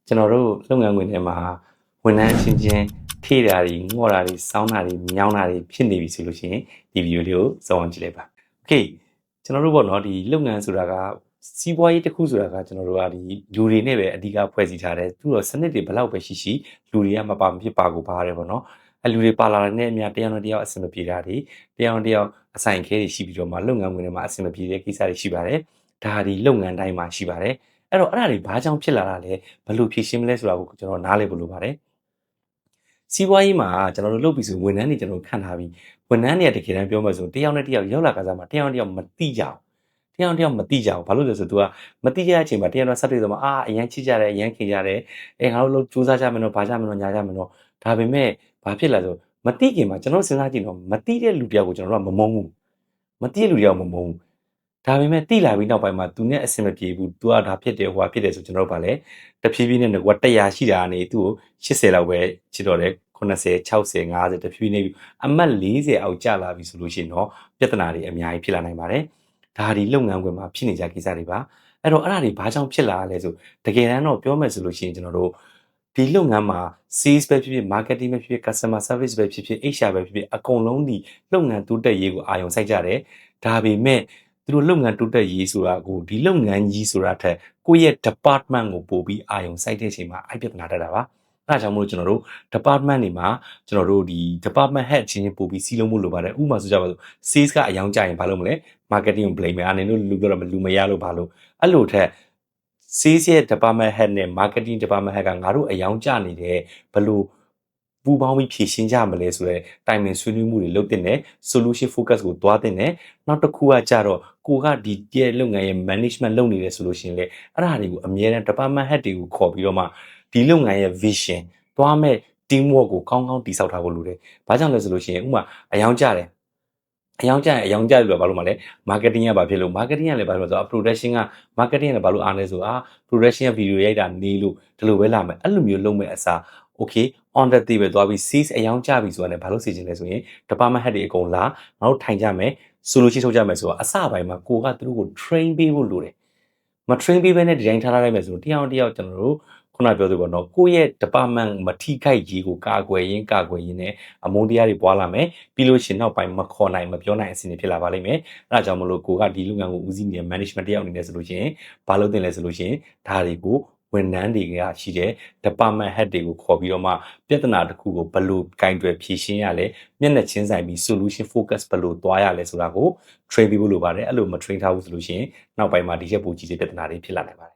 ကျွန်တော်တို့လုပ်ငန်းခွင်ထဲမှာဝန်ထမ်းအချင်းချင်းထိတာတွေငေါ့တာတွေစောင်းတာတွေမြောင်းတာတွေဖြစ်နေပြီဆိုလို့ရှိရင်ဒီဗီဒီယိုလေးကိုစောင့်အောင်ကြည့်လိုက်ပါ။ Okay ကျွန်တော်တို့ပေါ့နော်ဒီလုပ်ငန်းဆိုတာကစီးပွားရေးတစ်ခုဆိုတာကကျွန်တော်တို့ကဒီလူတွေနဲ့ပဲအဓိကဖွဲ့စည်းထားတယ်သူတို့စနစ်တွေဘယ်လောက်ပဲရှိလူတွေကမပါမဖြစ်ပါကိုပါတယ်ပေါ့နော်အဲလူတွေပါလာတဲ့အများတယောက်နဲ့တယောက်အဆင်မပြေတာတွေတယောက်နဲ့တယောက်အဆိုင်ခဲတွေရှိပြီးတော့မှလုပ်ငန်းခွင်ထဲမှာအဆင်မပြေတဲ့ကိစ္စတွေရှိပါတယ်ဒါဒီလုပ်ငန်းတိုင်းမှာရှိပါတယ်အဲ့တော့အဲ့ဒါတွေဘာကြောင့်ဖြစ်လာတာလဲဘယ်လိုဖြေရှင်းမလဲဆိုတာကိုကျွန်တော်နားလည်ဖို့လိုပါတယ်စီးပွားရေးမှာကျွန်တော်တို့လုပ်ပြီးဆိုဝန်ထမ်းတွေကျွန်တော်ခံထားပြီးဝန်ထမ်းတွေကတကယ်တမ်းပြောမှဆိုတယောက်နဲ့တယောက်ရောက်လာကစားမှာတယောက်နဲ့တယောက်မတိကြအောင်တယောက်နဲ့တယောက်မတိကြအောင်ဘာလို့လဲဆို तू ကမတိကြတဲ့အချိန်မှာတယောက်နဲ့ဆက်တွေ့ဆိုမှအရန်ချစ်ကြတယ်အရန်ခင်ကြတယ်ငါတို့စူးစမ်းကြမယ်နော်ဘာကြမယ်နော်ညာကြမယ်နော်ဒါပေမဲ့ဘာဖြစ်လာဆိုမတိခင်မှာကျွန်တော်စဉ်းစားကြည့်တော့မတိတဲ့လူတယောက်ကိုကျွန်တော်တို့ကမမုန်းဘူးမတိတဲ့လူတယောက်မမုန်းဘူးဒါပေမဲ့တိလာပြီးနောက်ပိုင်းမှာ तू နဲ့အဆင်မပြေဘူး तू ကဒါဖြစ်တယ်ဟိုကဖြစ်တယ်ဆိုကျွန်တော်တို့ဗာလဲတဖြည်းဖြည်းနဲ့ကွာ100ရှိတာကနေသူ့ကို80လောက်ပဲချစ်တော့တယ်80 60 50တဖြည်းဖြည်းနေပြီးအမှတ်40အောက်ကျလာပြီဆိုလို့ရှိရင်တော့ပြဿနာတွေအများကြီးဖြစ်လာနိုင်ပါတယ်ဒါဒီလုပ်ငန်းခွင်မှာဖြစ်နေကြကိစ္စတွေပါအဲ့တော့အဲ့ဒါတွေဘာကြောင့်ဖြစ်လာရလဲဆိုတကယ်တမ်းတော့ပြောမယ်ဆိုလို့ရှိရင်ကျွန်တော်တို့ဒီလုပ်ငန်းမှာ sales ပဲဖြစ်ဖြစ် marketing ပဲဖြစ်ဖြစ် customer service ပဲဖြစ်ဖြစ် HR ပဲဖြစ်ဖြစ်အကုန်လုံးဒီလုပ်ငန်းတိုးတက်ရေးကိုအာရုံစိုက်ကြတယ်ဒါပေမဲ့သူတို့လုပ်ငန်းတိုးတက်ရေးဆိုတာကိုဒီလုပ်ငန်းကြီးဆိုတာထက်ကိုယ့်ရဲ့ department ကိုပို့ပြီးအာရုံစိုက်တဲ့အချိန်မှာအဲ့ပြဿနာတက်တာပါအဲ့ဒါကြောင့်မို့လို့ကျွန်တော်တို့ department တွေမှာကျွန်တော်တို့ဒီ department head ချင်းပို့ပြီးစီးလုံးမှုလိုပါတယ်ဥပမာဆိုကြပါစို့ sales ကအယောင်ကြရင်ဘာလုပ်မလဲ marketing ကို blame မယ်အနေနဲ့လူပြောတော့လူမရလို့ဘာလို့အဲ့လိုထက် sales ရဲ့ department head နဲ့ marketing department head ကငါတို့အယောင်ကြနေတယ်ဘလို့ပူပေါင်းပြီးဖြည့်ရှင်းကြမလဲဆိုတော့တိုင်ပင်ဆွေးနွေးမှုတွေလုပ်တင်တယ် solution focus ကိုသွားတင်တယ်နောက်တစ်ခုကကြတော့ကိုကဒီရဲ့လုပ်ငန်းရဲ့ management လုပ်နေတယ်ဆိုလို့ရှိရင်လေအဲ့ဒါတွေကိုအမြဲတမ်း department head တွေကိုခေါ်ပြီးတော့မှဒီလုပ်ငန်းရဲ့ vision သွားမဲ့ team work ကိုကောင်းကောင်းတည်ဆောက်ထားဖို့လိုတယ်။ဘာကြောင့်လဲဆိုလို့ရှိရင်ဥပမာအယောင်ကြတယ်။အယောင်ကြပြီးတော့ဘာလို့မလဲ marketing ကဘာဖြစ်လို့ marketing ကလည်းဘာလို့ဆိုတော့ production က marketing ကလည်းဘာလို့အားလဲဆိုproduction က video ရိုက်တာနေလို့ဒီလိုပဲလာမယ်အဲ့လိုမျိုးလုပ်မဲ့အစား okay on the table သွားပြီး sales အယောင်ကြပြီဆိုတာနဲ့ဘာလို့စီစဉ်လဲဆိုရင် department head တွေအကုန်လာငါတို့ထိုင်ကြမယ် solution ထုတ်ကြမယ်ဆိုတော့အစပိုင်းမှာကိုကသူတို့ကို train ပေးဖို့လိုတယ်မ train ပေးဘဲနဲ့ဒီတိုင်းထားလိုက်မယ်ဆိုတော့တယောက်ကျွန်တော်တို့ခုနပြောသလိုပေါ့နော်ကိုယ့်ရဲ့ department မထိခိုက်ရေးကိုကာကွယ်ရင်းနဲ့အမုန်းတရားတွေပွားလာမယ်ပြီးလို့ရှိရင်နောက်ပိုင်းမခေါ်နိုင်မပြောနိုင်အဆင့်တွေဖြစ်လာပါလိမ့်မယ်အဲဒါကြောင့်မလို့ကိုကဒီလုပ်ငန်းကိုဦးစီးနေတဲ့ management တယောက်အနေနဲ့ဆိုလို့ရှိရင်ဘာလုပ်တင်လဲဆိုလို့ရှိရင်ဒါတွေကိုဝန်ထမ်းတွေကရှိတဲ့ department head တွေကိုခေါ်ပြီးတော့မှပြဿနာတစ်ခုကိုဘယ်လိုကင်တွယ်ဖြေရှင်းရလဲမျက်နှာချင်းဆိုင်ပြီး solution focus ဘယ်လိုသွားရလဲဆိုတာကို train ပေးဖို့လိုပါတယ်အဲ့လိုမ train ထားဘူးဆိုလို့ရှိရင်နောက်ပိုင်းမှာဒီချက်ပိုကြီးတဲ့ပြဿနာတွေဖြစ်လာနိုင်ပါတယ်